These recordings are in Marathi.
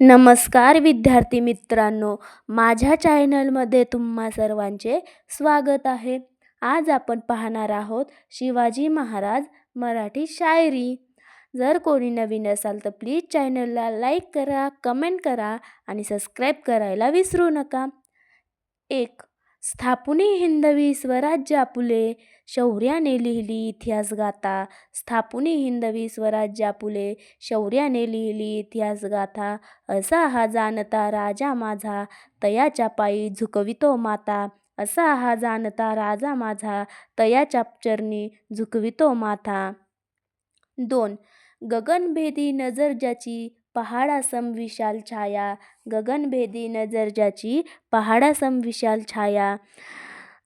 नमस्कार विद्यार्थी मित्रांनो, माझ्या चॅनलमध्ये तुम्हा सर्वांचे स्वागत आहे. आज आपण पाहणार आहोत शिवाजी महाराज मराठी शायरी. जर कोणी नवीन असाल तर प्लीज चॅनलला लाईक करा, कमेंट करा आणि सबस्क्राईब करायला विसरू नका. 1. स्थापुनी हिंदवी स्वराज्य आपुले, शौर्याने लिहिली इतिहास गाथा. स्थापुनी हिंदवी स्वराज्य आपुले, शौर्याने लिहिली इतिहास गाथा. असा हा जाणता राजा माझा, तयाच्या पायी झुकवितो माता. असा हा जाणता राजा माझा, तयाच्या चरणी झुकवितो माथा. 2. गगनभेदी नजर ज्याची, पहाडासम विशाल छाया. गगनभेदी नजर ज्याची, पहाडासम विशाल छाया.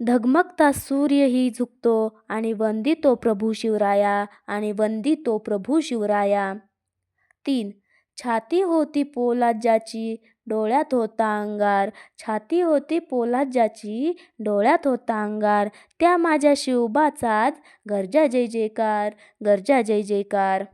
धगमगता सूर्यही झुकतो आणि वंदितो प्रभू शिवराया. आणि वंदितो प्रभू शिवराया. 3. छाती होती पोलाद ज्याची, डोळ्यात होता अंगार. छाती होती पोलाद ज्याची, डोळ्यात होता अंगार. त्या माझ्या शिवबाचाच गर्जा जय जयकार, गर्जा जय जयकार.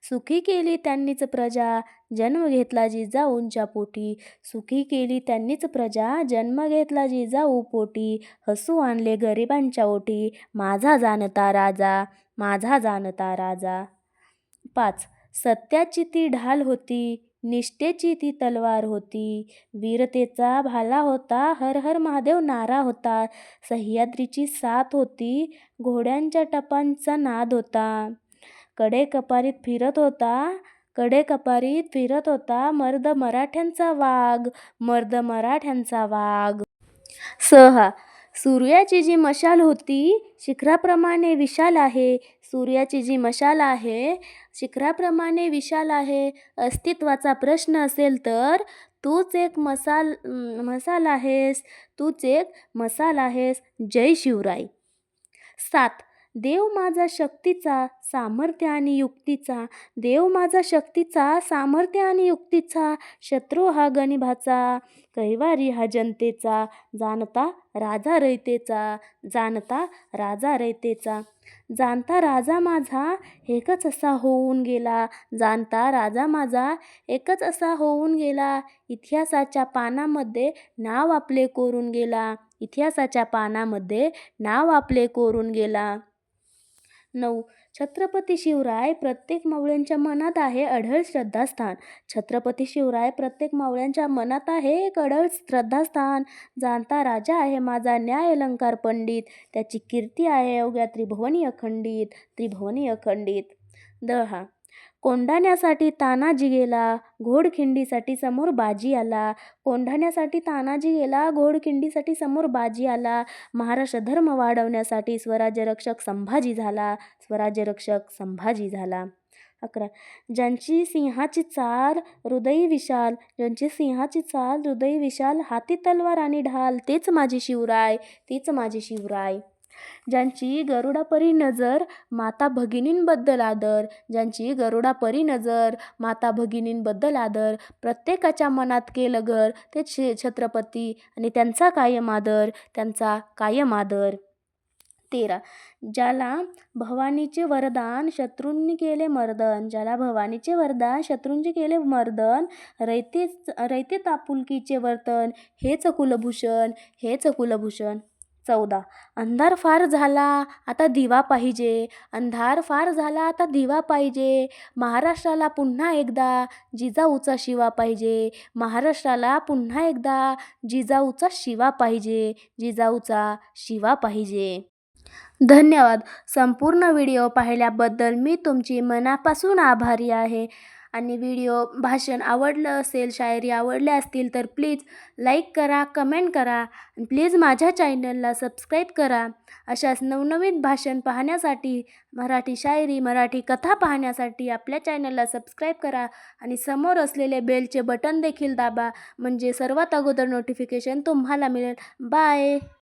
सुखी केली त्यांनीच प्रजा, जन्म घेतला जिजाऊंच्या पोटी. सुखी केली त्यांनीच प्रजा, जन्म घेतला जिजाऊ पोटी. हसू आणले गरिबांच्या ओठी, माझा जाणता राजा, माझा जाणता राजा. 5. सत्याची ती ढाल होती, निष्ठेची ती तलवार होती. वीरतेचा भाला होता, हर हर महादेव नारा होता. सह्याद्रीची साथ होती, घोड्यांच्या टपांचा नाद होता. कडे कपारीत फिरत होता, कडे कपारीत फिरत होता, मर्द मराठ्यांचा वाघ, मर्द मराठ्यांचा वाघ. 6. सूर्याची जी मशाल होती, शिखराप्रमाणे विशाल आहे. सूर्याची जी मशाल आहे, शिखराप्रमाणे विशाल आहे. अस्तित्वाचा प्रश्न असेल तर तूच एक मसाल आहेस, तूच एक मसाल आहेस. जय शिवराय. 7. देव माझा शक्तीचा, सामर्थ्य आणि युक्तीचा. देव माझा शक्तीचा, सामर्थ्य आणि युक्तीचा. शत्रू हा गनिभाचा, कैवारी हा जनतेचा. जाणता राजा रयतेचा, जाणता राजा रयतेचा. जाणता राजा माझा एकच असा होऊन गेला. जाणता राजा माझा एकच असा होऊन गेला. इतिहासाच्या पानामध्ये नाव आपले कोरून गेला. इतिहासाच्या पानामध्ये नाव आपले कोरून गेला. 9. छत्रपती शिवराय प्रत्येक मावळ्यांच्या मनात आहे अढळ श्रद्धास्थान. छत्रपती शिवराय प्रत्येक मावळ्यांच्या मनात आहे एक अढळ श्रद्धास्थान. जाणता राजा आहे माझा न्याय अलंकार पंडित. त्याची कीर्ती आहे अवघ्या त्रिभुवनी अखंडित, त्रिभुवनी अखंडित. 10. कोंढाण्यासाठी तानाजी गेला, घोडखिंडीसाठी समोर बाजी आला. कोंढाण्यासाठी तानाजी गेला, घोडखिंडीसाठी समोर बाजी आला. महाराष्ट्र धर्म वाढवण्यासाठी स्वराज्य रक्षक संभाजी झाला, स्वराज्य रक्षक संभाजी झाला. 11. ज्यांची सिंहाची चाल हृदयी विशाल, ज्यांची सिंहाची चाल हृदयी विशाल. हाती तलवार आणि ढाल, तेच माझे शिवराय, तेच माझे शिवराय. ज्यांची गरुडापरी नजर, माता भगिनींबद्दल आदर. ज्यांची गरुडापरी नजर, माता भगिनींबद्दल आदर. प्रत्येकाच्या मनात केलं घर, ते छत्रपती आणि त्यांचा कायम आदर, त्यांचा कायम आदर. 13. ज्याला भवानीचे वरदान, शत्रूंनी केले मर्दन. ज्याला भवानीचे वरदान, शत्रूंनी केले मर्दन. रयते तापुलकीचे वर्तन, हेच कुलभूषण, हेच कुलभूषण. 14. अंधार फार झाला आता दिवा पाहिजे, अंधार फार झाला आता दिवा पाहिजे. महाराष्ट्राला पुन्हा एकदा जिजाऊचा शिवा पाहिजे. महाराष्ट्राला पुन्हा एकदा जिजाऊचा शिवा पाहिजे, जिजाऊचा शिवा पाहिजे. धन्यवाद. संपूर्ण व्हिडिओ पाहिल्याबद्दल मी तुमची मनापासून आभारी आहे. आणि भाषण आवडलं असेल, शायरी आवडल्या असतील तर प्लीज लाईक करा, कमेंट करा. प्लीज माझ्या चॅनलला सबस्क्राईब करा. अशाच नवनवीन भाषण पाहण्यासाठी, मराठी शायरी, मराठी कथा पाहण्यासाठी आपल्या चॅनलला सबस्क्राईब करा. आणि समोर असलेले बेलचे बटन देखील दाबा, म्हणजे सर्वात अगोदर नोटिफिकेशन तुम्हाला मिळेल. बाय.